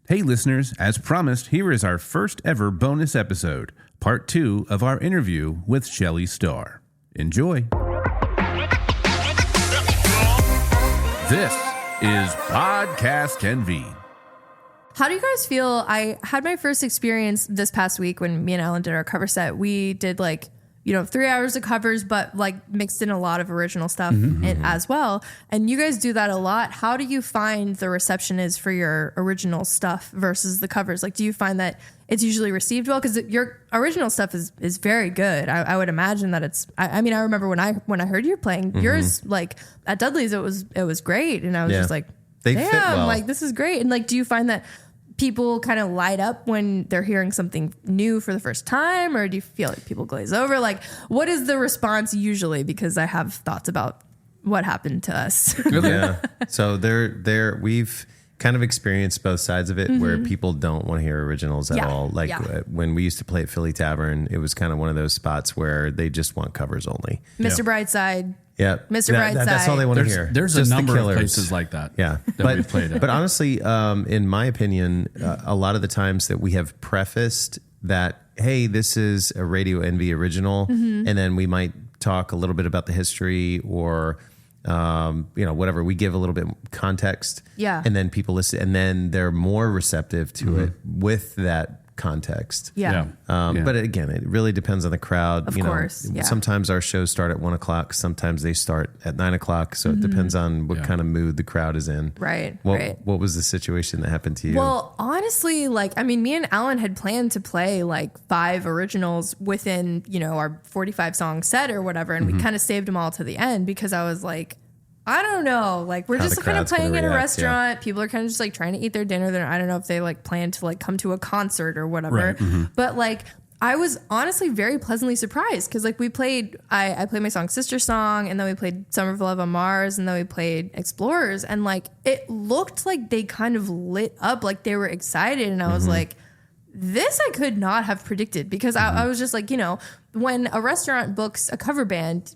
Hey listeners, as promised, here is our first ever bonus episode, part 2 of our interview with Shelley Starr. Enjoy. This is PODCASTNV. How do you guys feel? I had my first experience this past week when me and Alan did our cover set. We did 3 hours of covers, but mixed in a lot of original stuff in as well. And you guys do that a lot. How do you find the reception is for your original stuff versus the covers? Do you find that it's usually received well? Because your original stuff is very good. I would imagine that it's. I remember when I heard you playing yours, at Dudley's, it was great, and I was just like, they damn, fit well. This is great. And do you find that people kind of light up when they're hearing something new for the first time, or do you feel like people glaze over? What is the response usually? Because I have thoughts about what happened to us. Yeah. So we've kind of experienced both sides of it, where people don't want to hear originals at all. When we used to play at Philly Tavern, it was kind of one of those spots where they just want covers only. Mr. Brightside. Yeah, Mr. Brightside. That's all they want to hear. There's just a number of places like that. Yeah, that we've played at. But honestly, in my opinion, a lot of the times that we have prefaced that, hey, this is a Radio Envy original, and then we might talk a little bit about the history or whatever. We give a little bit context, and then people listen, and then they're more receptive to it with that context. But again, it really depends on the crowd. Of course. Sometimes our shows start at 1:00. Sometimes they start at 9:00. So it depends on what kind of mood the crowd is in. Right. What was the situation that happened to you? Well, honestly, me and Alan had planned to play 5 originals within, our 45 song set or whatever. And we kind of saved them all to the end because I was like, I don't know. We're just kind of playing in a restaurant. Yeah. People are kind of just trying to eat their dinner. I don't know if they plan to come to a concert or whatever. Right. But I was honestly very pleasantly surprised because we played, I played my song Sister Song, and then we played Summer of Love on Mars, and then we played Explorers, and it looked like they kind of lit up, they were excited, and I was like, this I could not have predicted because I was just when a restaurant books a cover band,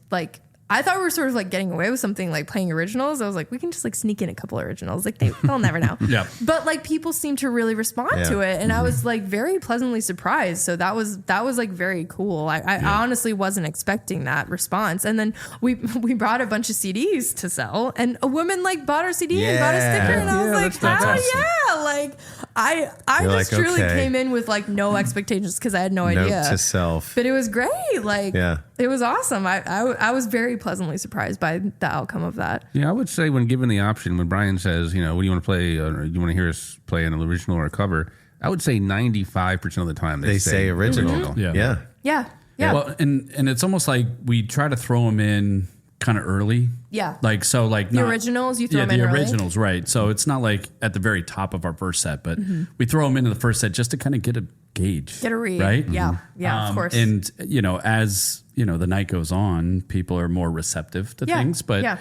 I thought we were sort of getting away with something playing originals. I was like, we can just sneak in a couple of originals. They'll never know. Yeah. But people seem to really respond to it. And I was very pleasantly surprised. So that was very cool. I honestly wasn't expecting that response. And then we brought a bunch of CDs to sell, and a woman bought our CD and bought a sticker. And I was like, hell yeah. I just truly came in with no expectations because I had no idea. Note to self. But it was great. It was awesome. I was very pleasantly surprised by the outcome of that. Yeah, I would say when given the option, when Brian says, what do you want to play, or you want to hear us play an original or a cover, I would say 95% of the time they say original. Yeah. Well, and it's almost like we try to throw them in kind of early. Yeah. The originals, you throw them in early? Yeah, the originals, right. So it's not at the very top of our first set, but we throw them into the first set just to kind of get a gauge. Get a read. Right? Yeah. Yeah, of course. And, as, the night goes on, people are more receptive to things. But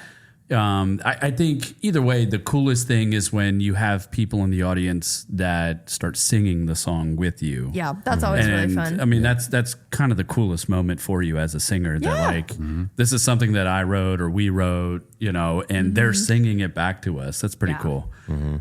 I think either way, the coolest thing is when you have people in the audience that start singing the song with you. Yeah, that's always really fun. I mean, that's kind of the coolest moment for you as a singer. That this is something that I wrote or we wrote, and they're singing it back to us. That's pretty cool.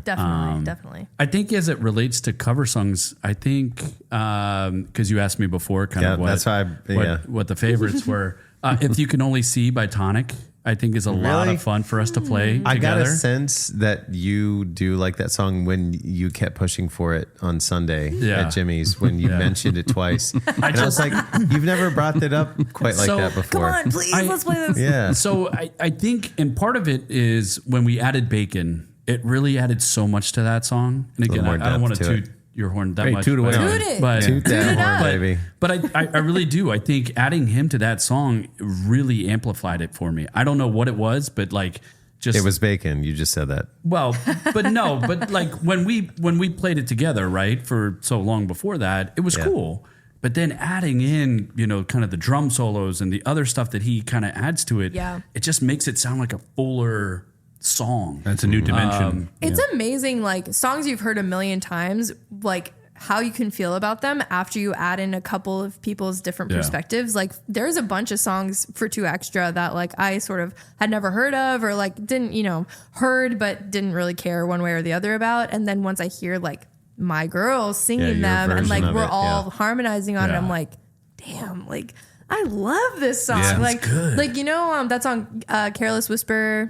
Definitely. I think as it relates to cover songs, I think because you asked me before, what the favorites were. If You Can Only See by Tonic, I think is a lot of fun for us to play together. I got a sense that you do like that song when you kept pushing for it on Sunday at Jimmy's when you mentioned it twice. I was like, you've never brought that up quite like that before. Come on, please, let's play this. Yeah. So I think, and part of it is when we added bacon, it really added so much to that song. And again, I don't want to toot your horn that much. Toot away. Toot that horn, baby. But I really do. I think adding him to that song really amplified it for me. I don't know what it was, but it was bacon. You just said that. Well, but no, but when we played it together, right, for so long before that, it was cool. But then adding in, kind of the drum solos and the other stuff that he kind of adds to it, it just makes it sound like a fuller song. That's a new dimension. It's amazing, songs you've heard a million times, how you can feel about them after you add in a couple of people's different perspectives. There's a bunch of songs for 2 Extra that I sort of had never heard of or didn't, heard but didn't really care one way or the other about. And then once I hear my girls singing Yeah, your them, and version like of we're it, all harmonizing on it. Yeah. I'm like, damn, like I love this song. Yeah. Like, good. like that song, "Careless Whisper."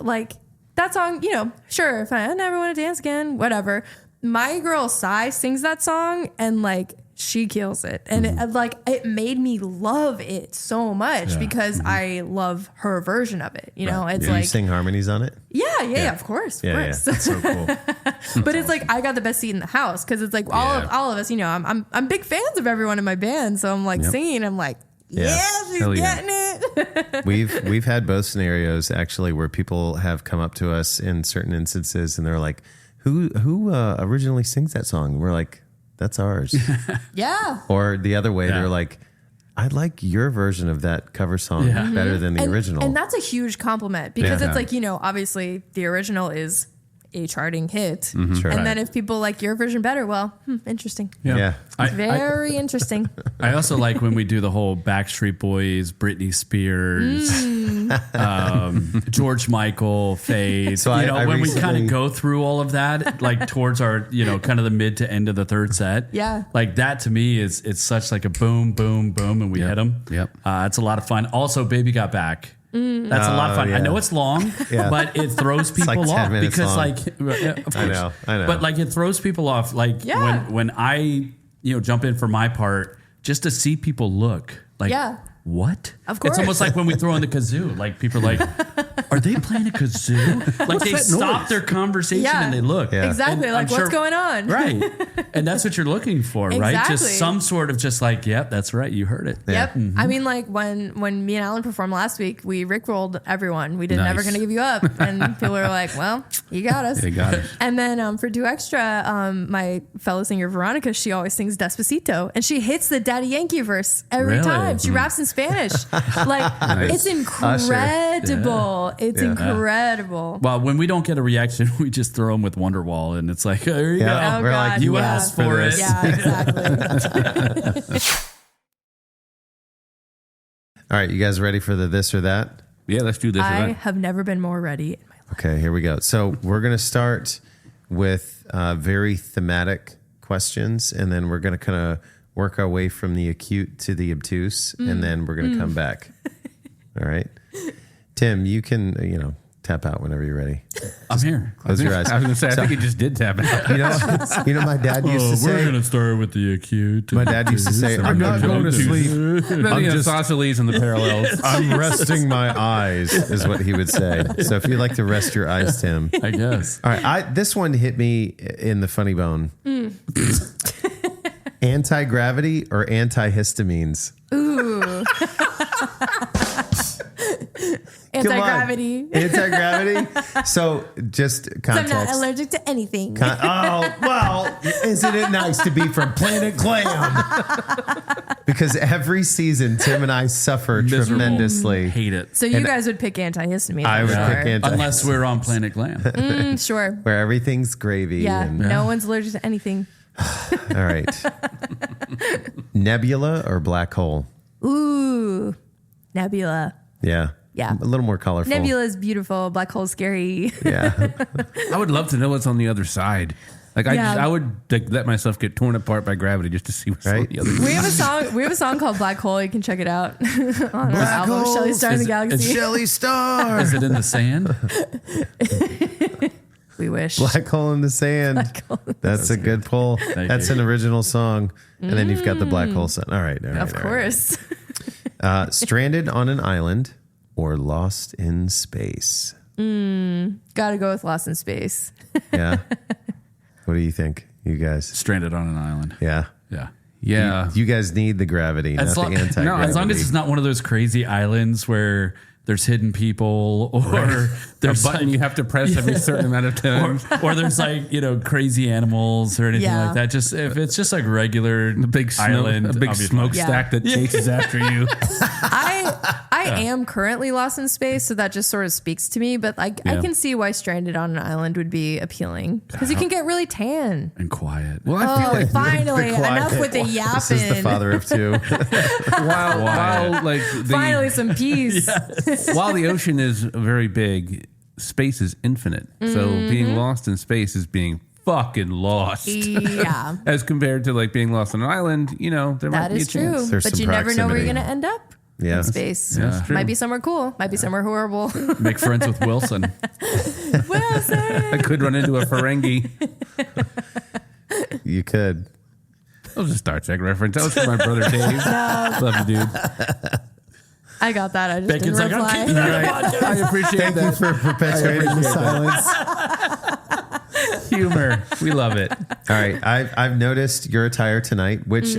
Like that song, sure, fine. I never want to dance again. Whatever. My girl Sai sings that song, and like she kills it, and it made me love it so much because I love her version of it. It's Do like you sing harmonies on it? yeah, of course, Yeah, of course. that's so cool. But it's like I got the best seat in the house because it's like all of us. I'm big fans of everyone in my band, so I'm like singing. I'm like, she's Hell yeah. getting it. We've had both scenarios actually where people have come up to us in certain instances and they're like, "Who originally sings that song?" And we're like, "That's ours." Yeah. Or the other way, they're like, "I like your version of that cover song better than the original." And that's a huge compliment because Yeah. it's like, obviously the original is a charting hit. Sure. And then if people like your version better, well, interesting. Yeah. Very interesting. I also like when we do the whole Backstreet Boys, Britney Spears, George Michael, Faith. So I when we kind recently- of go through all of that, like towards our, kind of the mid to end of the third set. Yeah. Like that to me it's such like a boom, boom, boom, and we hit them. Yep. It's a lot of fun. Also, Baby Got Back. That's a lot of fun. yeah. I know it's long, but it throws people like 10 off minutes because, long. of I course. know. But like it throws people off. Like when I jump in for my part, just to see people look like, what? Of course. It's almost like when we throw in the kazoo. Like people are like, are they playing a kazoo? Like they stop their conversation and they look. Yeah. Exactly. And Like I'm what's going on? Right. And that's what you're looking for, right? Exactly. Just some sort of just like, yep, that's right. You heard it. Yep. I mean, like when me and Alan performed last week, we Rickrolled everyone. We did Never Nice. Gonna Give You Up. And people were like, well, you got us. You got it. And then for Do Extra, my fellow singer Veronica, she always sings Despacito. And she hits the Daddy Yankee verse every Really? time. She raps in Spanish. Like, it's incredible. It's incredible. Well, when we don't get a reaction, we just throw them with Wonderwall, and it's like, there you Yeah. go. We're like, You yeah. asked for it. Yeah, exactly. All right, you guys ready for the this or that? Yeah, let's do this. I have never been more ready in my life. Okay, here we go. So we're going to start with very thematic questions, and then we're going to kind of work our way from the acute to the obtuse, and then we're going to come back. All right. Tim, you can, tap out whenever you're ready. I'm here. Close your eyes. I was going to say, I think you just did tap out. My dad used to say, start with the acute. my dad used to say, I'm not going to sleep. I'm just- just isosceles and the parallels. I'm resting my eyes, is what he would say. So if you'd like to rest your eyes, Tim. I guess. All right, this one hit me in the funny bone. Anti-gravity or antihistamines? Ooh. Come on. Anti-gravity. Anti-gravity? So just So I'm context. not allergic to anything. Oh, well, isn't it nice to be from Planet Clam? Because every season, Tim and I suffer tremendously. Hate it. So you guys would pick antihistamine. I would sure. pick anti, Unless we're on Planet Glam. Sure. where everything's gravy. Yeah. And, No one's allergic to anything. all right. Nebula or black hole? Ooh. Nebula. Yeah. Yeah. A little more colorful. Nebula is beautiful. Black hole's scary. Yeah. I would love to know what's on the other side. Like Yeah. I would like, let myself get torn apart by gravity just to see what's on Right. the other side. We have a song called Black Hole. You can check it out on our album, Hole. Shelley Star in the Galaxy. Shelley Star. Is it in the sand? We wish. Black hole in the sand. Hole in That's a good pull. That's you. an original song. And then you've got the black hole song. All right. All right, Of all right. course. Stranded on an island or lost in space? Gotta go with Lost in Space. Yeah. What do you think, you guys? Stranded on an island. Yeah. Yeah. Yeah. You guys need the gravity, not the anti-gravity. No, as long as it's not one of those crazy islands where there's hidden people or there's a button you have to press every certain amount of time. or there's like, crazy animals or anything Yeah. like that. Just if it's just like regular A big island, a big I'll be smokestack that chases after you. I am currently lost in space, so that just sort of speaks to me. But like, I Yeah. can see why Stranded on an Island would be appealing because you can get really tan. and quiet. Well, I feel Oh, like finally, enough with the yapping. This is the father of two. while like Finally, some peace. while the ocean is very big, space is infinite. So being lost in space is being fucking lost. Yeah. As compared to like being lost on an island, there might That be a is chance. true. There's But some you never know where you're proximity. going to end up Yeah. in space. That's true. Might be somewhere cool. Might be somewhere horrible. Make friends with Wilson. Wilson. I could run into a Ferengi. You could. That was a Star Trek reference. That was for my brother Dave. Love you, dude. I got that. I just Bacon's didn't like, I'm reply. keeping I appreciate Thank you that. for perpetuating the silence. Humor. We love it. All right, I've noticed your attire tonight, which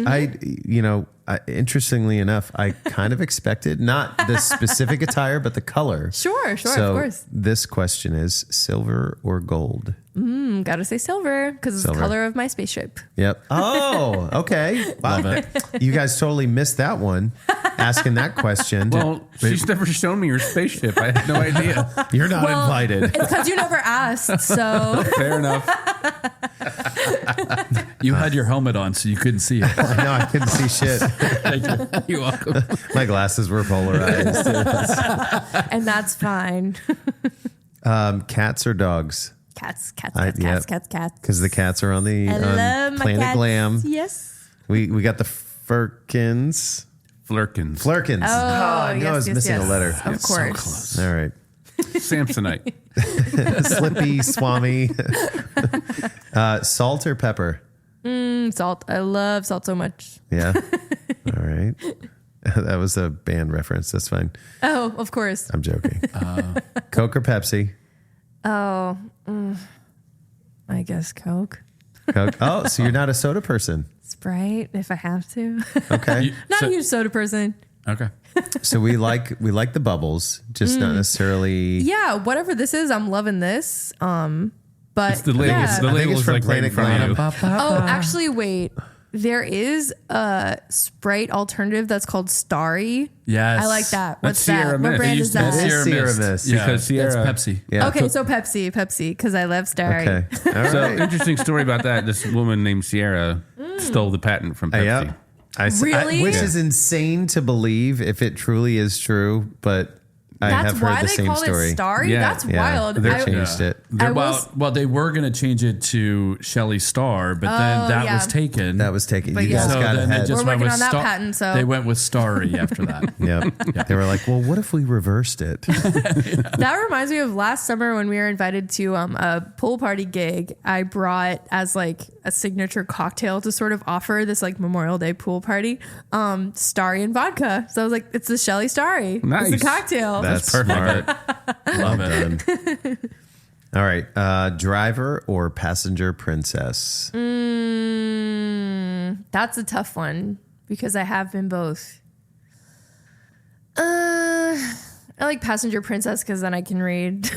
interestingly enough, I kind of expected not the specific attire, but the color. Sure, So of course. this question is silver or gold? Gotta say silver because it's the Silver. color of my spaceship. Yep. Oh, okay. Wow. Love it. You guys totally missed that one. Asking that question. Well, she's never shown me your spaceship. I had no idea. You're not invited. It's because you never asked. So Fair enough. You had your helmet on, so you couldn't see it. I know I couldn't see shit. Thank you. You're welcome. My glasses were polarized. and that's fine. Cats or dogs? Cats. Yep. Because the cats are on the I on love my Planet cats. Glam. Yes. We got the Firkins. Flirkins. Flirkins. I knew I was missing a letter. Of course. All right. Samsonite. Slippy, Swami. Salt or pepper? Salt. I love salt so much. Yeah. All right. That was a band reference. That's fine. Oh, of course. I'm joking. Coke or Pepsi? Oh, I guess Coke. Coke. Oh, so you're not a soda person. Sprite, if I have to. Okay. Not a huge soda person. Okay. So we like the bubbles, just not necessarily. Yeah, whatever this is, I'm loving this. But It's the label. yeah. The I think label it's is from like right in Planet front of Glam. you. Oh, actually, wait. There is a Sprite alternative that's called Starry. Yes. I like that. That's What's Sierra that? What Mist. brand They is used to- that? That is Sierra Mist. Yeah, Because Sierra- that's Pepsi. Yeah. Okay, so Pepsi, because I love Starry. Okay. All right. So interesting story about that. This woman named Sierra stole the patent from Pepsi. Yep. Really? which Yeah. is insane to believe if it truly is true, but I That's have why heard the they same call story. it Starry? Yeah. That's Yeah. wild. They I- changed it. I was- Well, they were going to change it to Shelley Star, but then that yeah. was taken. That was taken. But You yeah. guys so got then they ahead. just We're went working with on that patent, so- They went with Starry after that. Yep. They were like, well, what if we reversed it? That reminds me of last summer when we were invited to a pool party gig. I brought as like a signature cocktail to sort of offer this like Memorial Day pool party, Starry and vodka. So I was like, it's the Shelley Starry. Nice. It's a cocktail. That's perfect. smart. Love it. All right. Driver or passenger princess? That's a tough one because I have been both. I like passenger princess because then I can read.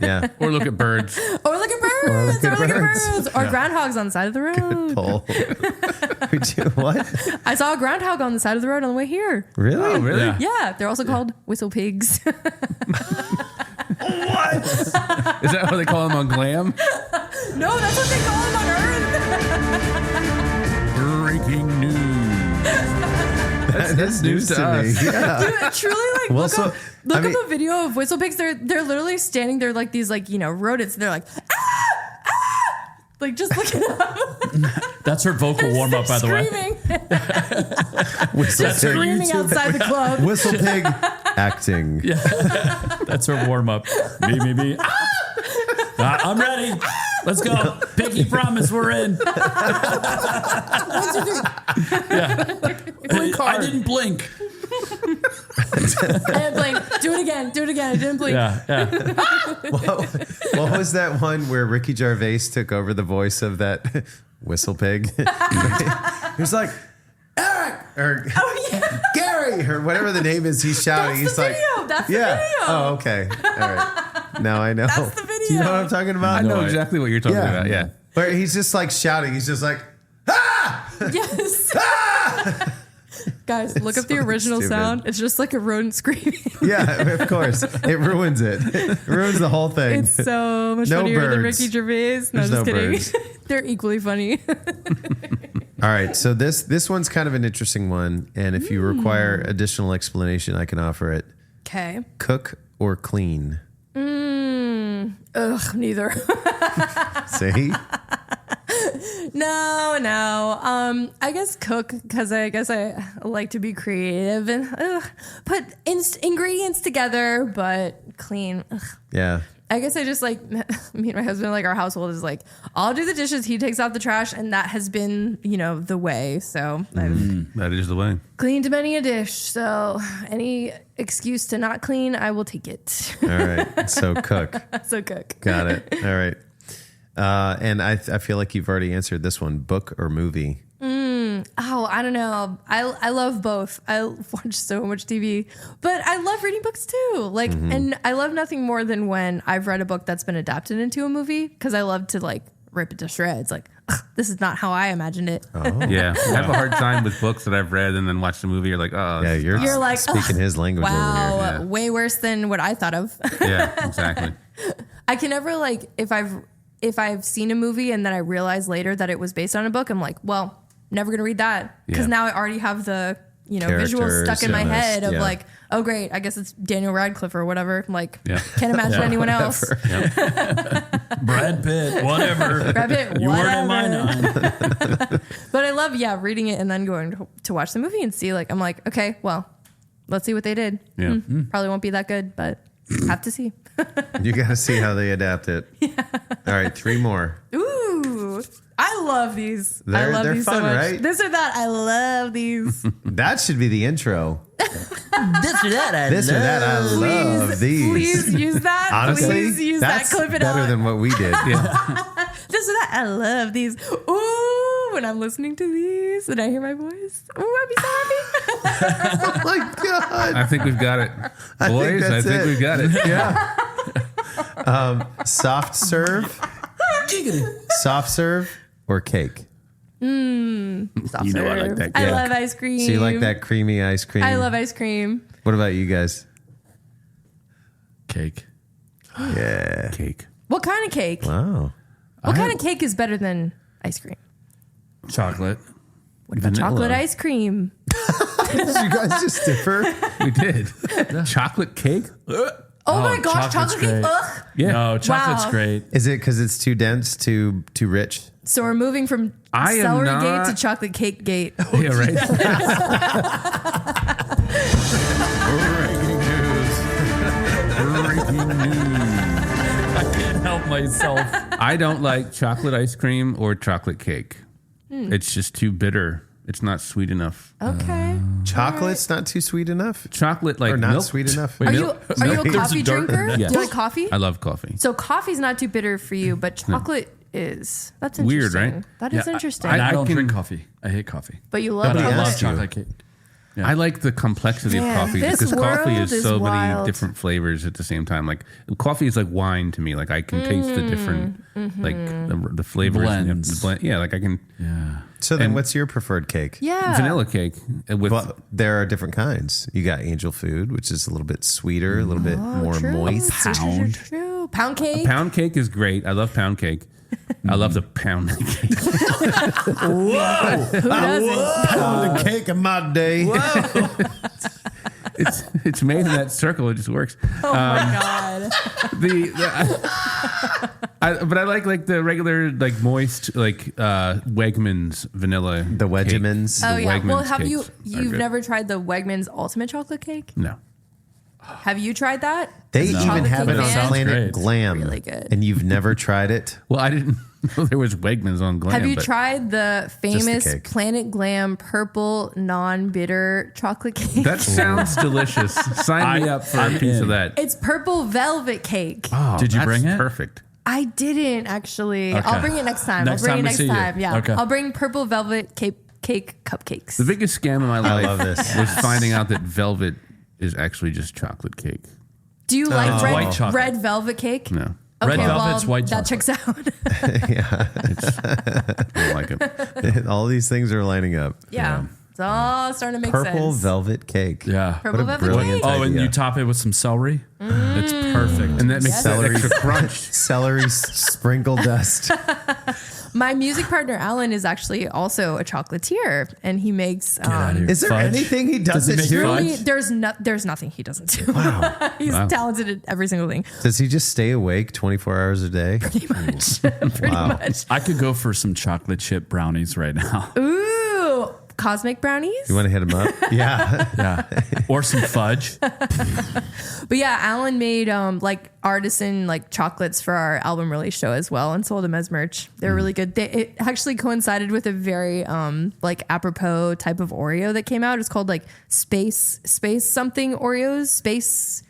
Yeah. Or look at birds. Or look at birds. look at birds. Or groundhogs on the side of the road. Pull. Would you, what? I saw a groundhog on the side of the road on the way here. Really? Oh, really? Yeah. Yeah, they're also called whistle pigs. Is that what they call them on Glam? No, that's what they call them on Earth. Breaking news. That's news to me. us. Yeah. Dude, truly, like, Well, look, so, up, I mean- a video of whistle pigs. They're literally standing there like these, like, rodents. They're like, like, just looking up. That's her vocal warm up, by the way. Screaming. Whistle Just pig. screaming outside the club. Whistle pig acting. That's her warm up. Me. I'm ready. Let's go. Pinky promise, we're in. One, two, three. I didn't blink. I didn't blink. Do it again. I didn't blink. Yeah. What was that one where Ricky Gervais took over the voice of that whistle pig? He was like, Eric or Gary or whatever the name is. He's shouting. That's He's the like, video. That's the yeah. video. Oh, okay. All right. Now I know. That's the video. Do you know what I'm talking about? I know exactly what you're talking about. Yeah. Where he's just like shouting. He's just like, ah! Yes. Guys, look up the so original stupid. sound. It's just like a rodent screaming. Yeah, of course. It ruins it. It ruins the whole thing. It's so much No funnier than birds. Ricky Gervais. No, There's just no kidding. birds. They're equally funny. All right, so this one's kind of an interesting one, and if you require additional explanation, I can offer it. Okay. Cook or clean? Ugh, neither. See? No. I guess cook, because I guess I like to be creative and put ingredients together, but clean. Ugh. Yeah. I guess I just like, me and my husband, like our household is like, I'll do the dishes, he takes out the trash, and that has been, the way. So I've That is the way. cleaned many a dish. So any excuse to not clean, I will take it. All right. So cook. So cook. Got it. All right. And I feel like you've already answered this one. Book or movie? Oh, I don't know. I love both. I watch so much TV, but I love reading books too. Like, and I love nothing more than when I've read a book that's been adapted into a movie, because I love to like rip it to shreds. Like, this is not how I imagined it. Oh. Yeah. I have a hard time with books that I've read and then watch the movie. You're like, oh. Yeah, you're like speaking his language over Wow, here. Yeah. way worse than what I thought of. Yeah, exactly. I can never like if I've seen a movie and then I realize later that it was based on a book, I'm like, well, never gonna read that, because Yeah. now I already have the visuals Characters, stuck in my head of yeah. like, oh great, I guess it's Daniel Radcliff or whatever. Like, Yeah. can't imagine anyone else. Brad Pitt, whatever. Brad Pitt, You weren't in whatever. my nine. But I love reading it and then going to watch the movie and see, like, I'm like, okay, well, let's see what they did. Yeah. Probably won't be that good, but have to see. You got to see how they adapt it. Yeah. All right, 3 more. Ooh, I love these. I love They're these fun, so much. right? This or that, I love these. That should be the intro. This or that, I love these. Please use that. Honestly, Please use that's that. Clip it better out. than what we did. Yeah. This or that, I love these. Ooh, when I'm listening to these and I hear my voice, ooh, I'd be so happy. Oh my God. I think we've got it. Boys, I that's think it. we've got it. Yeah. Soft serve. Soft serve or cake? Soft You know I like serve. that. I Yeah. love ice cream. So you like that creamy ice cream? I love ice cream. What about you guys? Cake. Yeah. Cake. What kind of cake? Wow. What kind of cake is better than ice cream? Chocolate. What about Vanilla. chocolate ice cream? Did you guys just differ? We did. Chocolate cake? Oh my gosh, chocolate's chocolate cake. great. Ugh. Yeah. No, chocolate's Wow. great. Is it because it's too dense, too rich? So we're moving from I am celery gate not- to chocolate cake gate. Yeah, right. Breaking news. I can't help myself. I don't like chocolate ice cream or chocolate cake. It's just too bitter. It's not sweet enough. Okay. Chocolate's not too sweet enough? Chocolate like Or not milk. sweet enough? Wait, Are you milk- are you a There's coffee a dark- drinker? Yes. Do you like coffee? I love coffee. So coffee's not too bitter for you, but chocolate is. That's Weird, interesting. right? That is interesting. I I don't can- drink coffee. I hate coffee. but you love But I Nobody love asked you. chocolate cake. Yeah. I like the complexity Man, of coffee this because coffee world is so is many wild. different flavors at the same time. Like coffee is like wine to me. Like I can taste the different, like the flavors. And Blends. the blend. Yeah, like I can Yeah. So then And- what's your preferred cake? yeah. vanilla cake with Well, there are different kinds. You got angel food, which is a little bit sweeter, a little bit more True. moist. Pound. True. Pound cake. pound cake is great. I love pound cake. I love the pound cake. Who doesn't? The cake of my day. It's made in that circle. It just works. Oh my god. But I like the regular like moist like Wegmans vanilla. The cake. Wedgemans. Oh yeah. Well, Wegmans have you cakes are you've good. never tried the Wegmans Ultimate Chocolate Cake? No. Have you tried that? They As a even chocolate have it cake on fan? Planet great. Glam. Really good. And you've never tried it? Well, I didn't know there was Wegmans on Glam. Have you but tried the famous cake. Planet Glam purple non-bitter chocolate cake? That sounds delicious. Sign me up for a I'm piece in. of that. It's purple velvet cake. Oh, Did you that's bring it? Perfect. I didn't actually. Okay. I'll bring it next time. Next I'll bring time it we next see you. time. Yeah. Okay. I'll bring purple velvet cake cupcakes. The biggest scam of my life love this. was finding out that velvet is actually just chocolate cake. Do you like white chocolate. red velvet cake? No, Red velvet's white That chocolate. checks out. I don't like it. All these things are lining up. yeah. It's all starting to make Purple sense. velvet cake. Yeah. Purple What a velvet brilliant cake. Oh, and idea. you top it with some celery. It's perfect. And that makes that Celery. extra crunch. Celery sprinkle dust. My music partner Alan is actually also a chocolatier, and he makes. Is there anything he doesn't do? Really, there's nothing he doesn't do. Wow. He's talented at every single thing. Does he just stay awake 24 hours a day? Pretty much. Pretty much. I could go for some chocolate chip brownies right now. Ooh, cosmic brownies? You want to hit him up? Yeah. Or some fudge. But yeah, Alan made like artisan like chocolates for our album release show as well and sold them as merch. They're really good. It actually coincided with a very like apropos type of Oreo that came out. It's called like space something Oreos, Space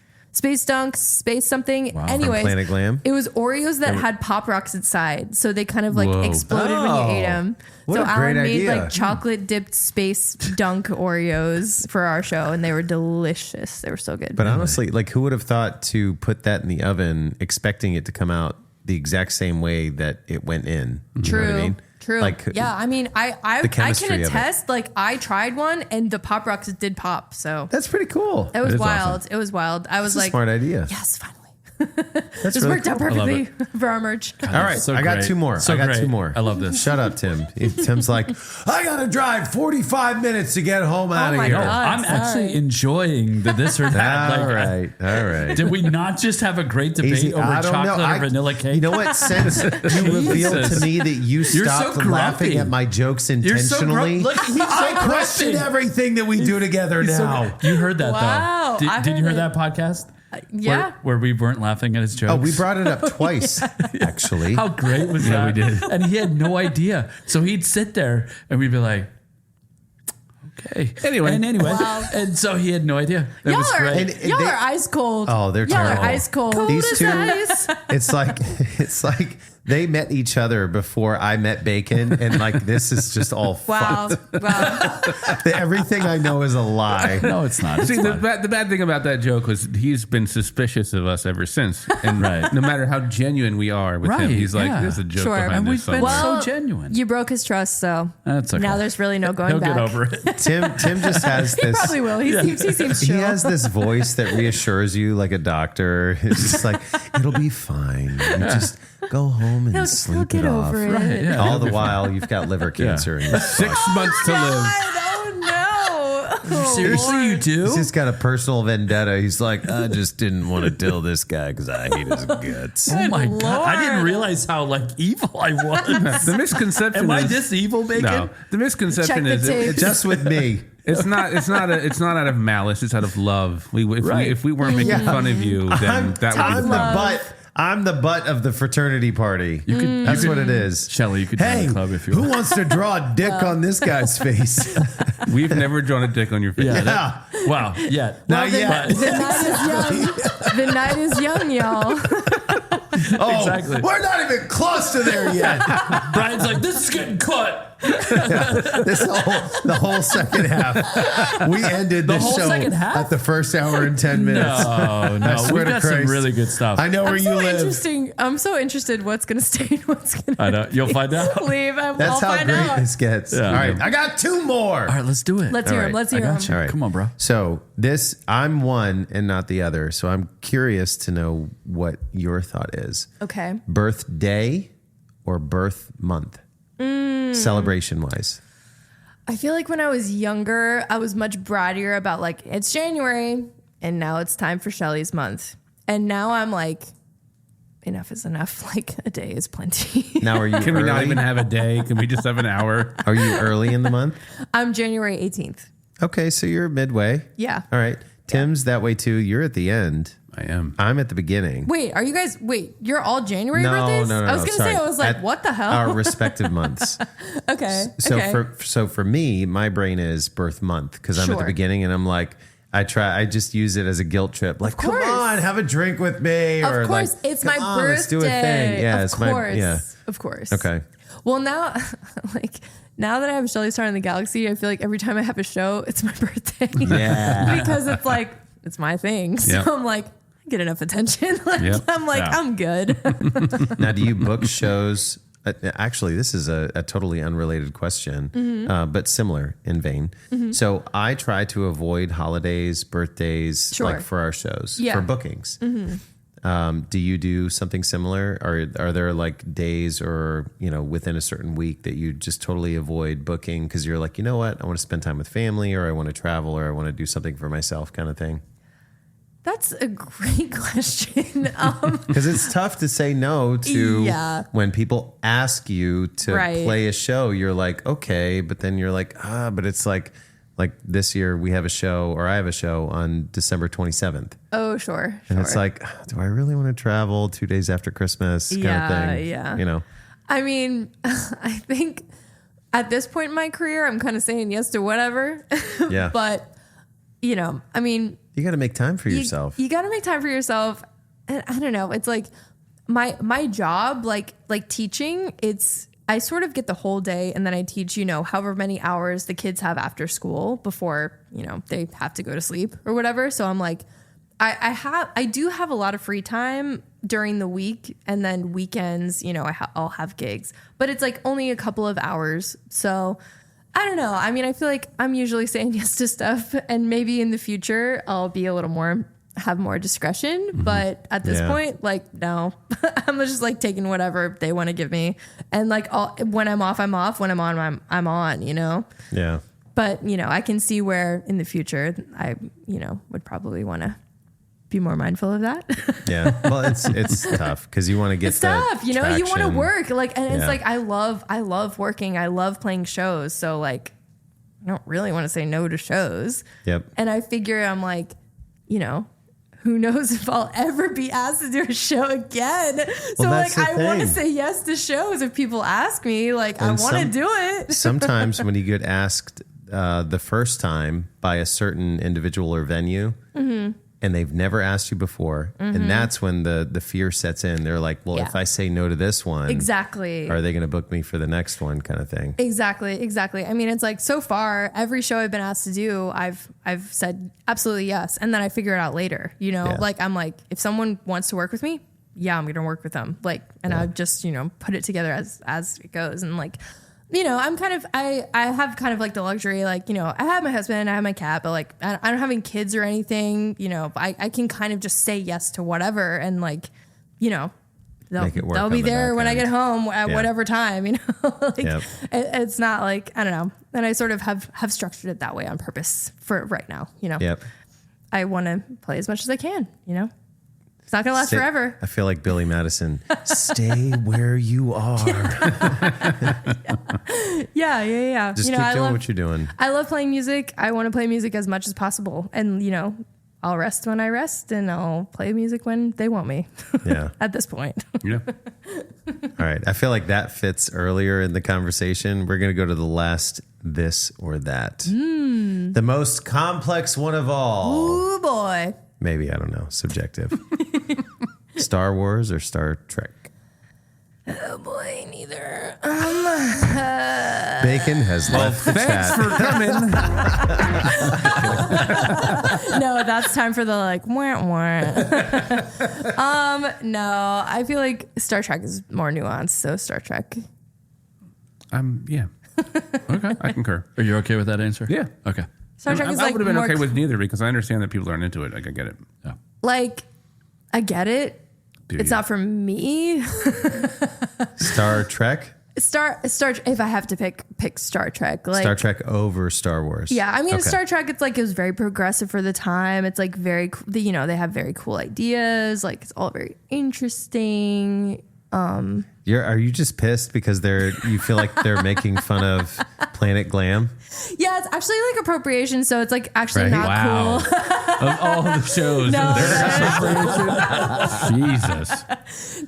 Dunks, space something. Wow. Anyways, From Planet Glam? It was Oreos that had Pop Rocks inside. So they kind of like exploded when you ate them. What so a Alan great made idea. like chocolate dipped space dunk Oreos for our show, and they were delicious. They were so good. But honestly, like who would have thought to put that in the oven expecting it to come out the exact same way that it went in? True. You know what I mean? True. Like, yeah, I mean, I chemistry can of it. attest. Like, I tried one, and the Pop Rocks did pop. So that's pretty cool. it was is wild. awesome. It was wild. I was That's a like, smart idea. yes, finally. That's This really worked out cool. perfectly for our merch. All right, So I got great. two more. So I got great. two more. I love this. Shut up, Tim. Tim's like, I got to drive 45 minutes to get home out of my here. God. I'm sorry. actually enjoying the this or that. All right. All right. Did we not just have a great debate Easy. over I don't chocolate know. or vanilla cake? You know what? Since you revealed to Jesus. me that you You're so stopped grumpy. laughing at my jokes You're so intentionally, Look, he's so I question grumpy. everything that we do together So- now. you heard that Wow, though. I Did you heard hear it. that podcast? Yeah. Where we weren't laughing at his jokes. Oh, we brought it up twice, actually. How great was that? we did. And he had no idea. So he'd sit there and we'd be like, okay. Anyway. And so he had no idea. That Y'all was are, great. And y'all they- are ice cold. Oh, they're y'all terrible. are ice cold. These Cold two- as ice. It's like they met each other before I met Bacon, and like this is just all Wow. fucked. Wow. Everything I know is a lie. No, it's not. It's See, the fine. bad thing about that joke was he's been suspicious of us ever since. And Right. no matter how genuine we are with him, Right, he's like, yeah. there's a joke Sure. behind And this we've been somewhere. so genuine. You broke his trust, so That's okay. now there's really no going He'll back. get over it. Tim just has He this. probably will. He seems He chill. has this voice that reassures you like a doctor. It's just like, it'll be fine. You just go home and He'll sleep get it off. over it. Right, yeah. All the while, you've got liver cancer. And 6 months to live. Oh no! Seriously, you do? he's just got a personal vendetta. He's like, I just didn't want to kill this guy because I hate his guts. Oh my God. I didn't Lord. realize how like evil I was. The misconception Am I is this evil, Bacon? no. The misconception Check the is tape. Just with me. it's not out of malice. It's out of love. If we weren't making fun of you, then that would I'm be the fun. butt. I'm the butt of the fraternity party. That's what it is. Shelley, you could join Hey, the club if you who want. wants to draw a dick on this guy's face? We've never drawn a dick on your face. Yeah. Yeah. Wow. Yeah. Not the, yet. the night is young. The night is young, y'all. Oh, Exactly. we're not even close to there yet. Brian's like, this is getting cut. The whole second half. We ended The this whole show second half? at the first hour and 10 minutes. No. I swear We've to got some Christ. really good stuff. I know where I'm you so live. interesting. I'm so interested what's going to stay and what's going to I know. You'll find out. All leave. That's I'll how find great out. this gets. Yeah. All right, I got two more. right, let's do it. Let's hear All him. right, Let's I hear him. got you. All right. Come on, bro. So I'm one and not the other. So I'm curious to know what your thought is. Okay. Birthday or birth month? Celebration wise. I feel like when I was younger, I was much brattier about like, it's January and now it's time for Shelley's month. And now I'm like, enough is enough. Like a day is plenty. Now are you Can we early? not even have a day? Can we just have an hour? Are you early in the month? I'm January 18th. Okay, so you're midway. Yeah. All right. Tim's that way too. You're at the end. I am. I'm at the beginning. Wait, are you guys, you're all January No, birthdays? no, no. I was no, going to say, sorry. I was like, At what the hell? Our respective months. Okay. So okay. for me, my brain is birth month because I'm at the Sure. beginning and I'm like, I just use it as a guilt trip. Like, come course. on, have a drink with me. Of or course, like, it's come my on, birthday. Let's do a thing. Yeah, of it's course. Of course. Okay. Well, now, like, now that I have Shelley Star in the Galaxy, I feel like every time I have a show, it's my birthday. Yeah. Because it's like, it's my thing. So Yep. I'm like, I get enough attention. Like, Yep. I'm like, Yeah. I'm good. Now, do you book shows? Actually, this is a totally unrelated question, but similar in vein. So I try to avoid holidays, birthdays, Sure. like for our shows, Yeah. for bookings. Do you do something similar? Are there like days or, within a certain week that you just totally avoid booking because you're like, you know what, I want to spend time with family, or I want to travel, or I want to do something for myself kind of thing? That's a great question. Because it's tough to say no to when people ask you to play a show. You're like, okay, but then you're like, but it's like this year we have a show, or I have a show on December 27th. Oh, sure. And it's like, do I really want to travel 2 days after Christmas kind of thing? Yeah. I mean, I think at this point in my career, I'm kind of saying yes to whatever. Yeah. But, I mean, you got to make time for yourself. You got to make time for yourself. And I don't know. It's like my job, like teaching, I sort of get the whole day, and then I teach, however many hours the kids have after school before, they have to go to sleep or whatever. So I'm like, I do have a lot of free time during the week, and then weekends, I'll have gigs, but it's like only a couple of hours. So I don't know. I mean, I feel like I'm usually saying yes to stuff, and maybe in the future I'll be a little more, have more discretion. But at this point, like, no, I'm just like taking whatever they want to give me. And like, when I'm off, I'm off. When I'm on, I'm on, Yeah. But, I can see where in the future I, would probably want to be more mindful of that. Yeah. Well, it's tough because you want to get it's tough. You want to work it's like, I love working. I love playing shows. So like, I don't really want to say no to shows. Yep. And I figure I'm like, who knows if I'll ever be asked to do a show again. So like, I want to say yes to shows if people ask me, like, and I want to do it. Sometimes when you get asked the first time by a certain individual or venue, and they've never asked you before, and that's when the fear sets in. They're like, well, if I say no to this one, exactly, are they going to book me for the next one, kind of thing? Exactly. I mean, it's like, so far, every show I've been asked to do, I've said absolutely yes, and then I figure it out later. Like, I'm like, if someone wants to work with me, I'm going to work with them. Like, and I just put it together as it goes, and like, I'm kind of, I have kind of like the luxury, like, I have my husband, I have my cat, but like, I don't have any kids or anything, I can kind of just say yes to whatever. And like, they'll be there when I get home at whatever time, like, it's not like, I don't know. And I sort of have structured it that way on purpose for right now, I want to play as much as I can, It's not going to last forever. I feel like Billy Madison. Stay where you are. Yeah. Just keep doing what you're doing. I love playing music. I want to play music as much as possible. And, I'll rest when I rest, and I'll play music when they want me. Yeah. At this point. Yeah. All right. I feel like that fits earlier in the conversation. We're going to go to the last this or that. The most complex one of all. Ooh, boy. Maybe, I don't know. Subjective. Star Wars or Star Trek? Oh boy, neither. Bacon has left the chat. For coming. No, that's time for the like wah wah. No, I feel like Star Trek is more nuanced, so Star Trek. Yeah. Okay, I concur. Are you okay with that answer? Yeah. Okay. Star Trek is like I would have been more okay with neither because I understand that people aren't into it. Like, I get it. Yeah. like, I get it. It's not for me. Star Trek? Star. If I have to pick Star Trek, like Star Trek over Star Wars. Yeah, I mean, Star Trek. It's like, it was very progressive for the time. It's like very, they have very cool ideas. Like, it's all very interesting. Are you just pissed because you feel like they're making fun of Planet Glam? Yeah, it's actually like appropriation, so it's like actually not Wow. cool. Of all the shows, No, Jesus.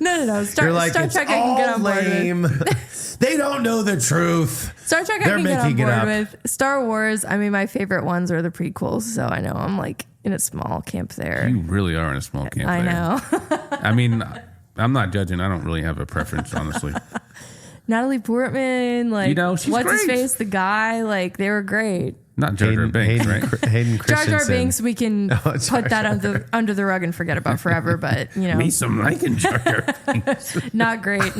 No. Star Trek I can get on board with. They don't know the truth. Star Trek I can get on board with. Star Wars, I mean, my favorite ones are the prequels, so I know I'm like in a small camp there. You really are in a small camp. I there. know. I mean, I'm not judging. I don't really have a preference, honestly. Natalie Portman, like, she's what's his great. face, the guy, like, they were great. Not Jar Jar Binks, right? Hayden Jar Christensen. Jar Binks, we can put that under the rug and forget about forever. But Me some liking Jar Jar Binks. not great.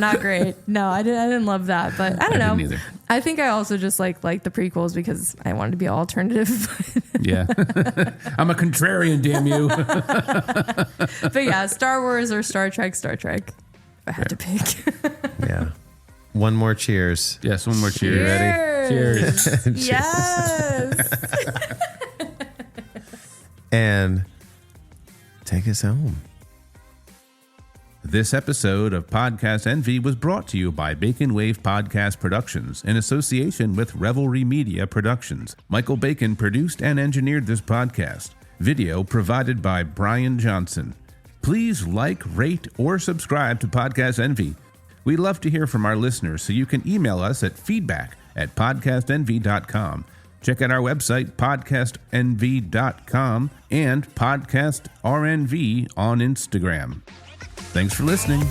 No, I didn't love that, but I don't know. Didn't either. I think I also just like the prequels because I wanted to be alternative. Yeah, I'm a contrarian, damn you. But yeah, Star Wars or Star Trek. If I had to pick. Yeah. One more cheers. Yes, one more cheers. Ready? Cheers. Yes. And take us home. This episode of Podcast NV was brought to you by Bacon Wave Podcast Productions in association with Revelry Media Productions. Michael Bacon produced and engineered this podcast. Video provided by Brian Johnson. Please like, rate, or subscribe to Podcast NV. We love to hear from our listeners, so you can email us at feedback@podcastnv.com. Check out our website, podcastnv.com, and podcastrnv on Instagram. Thanks for listening.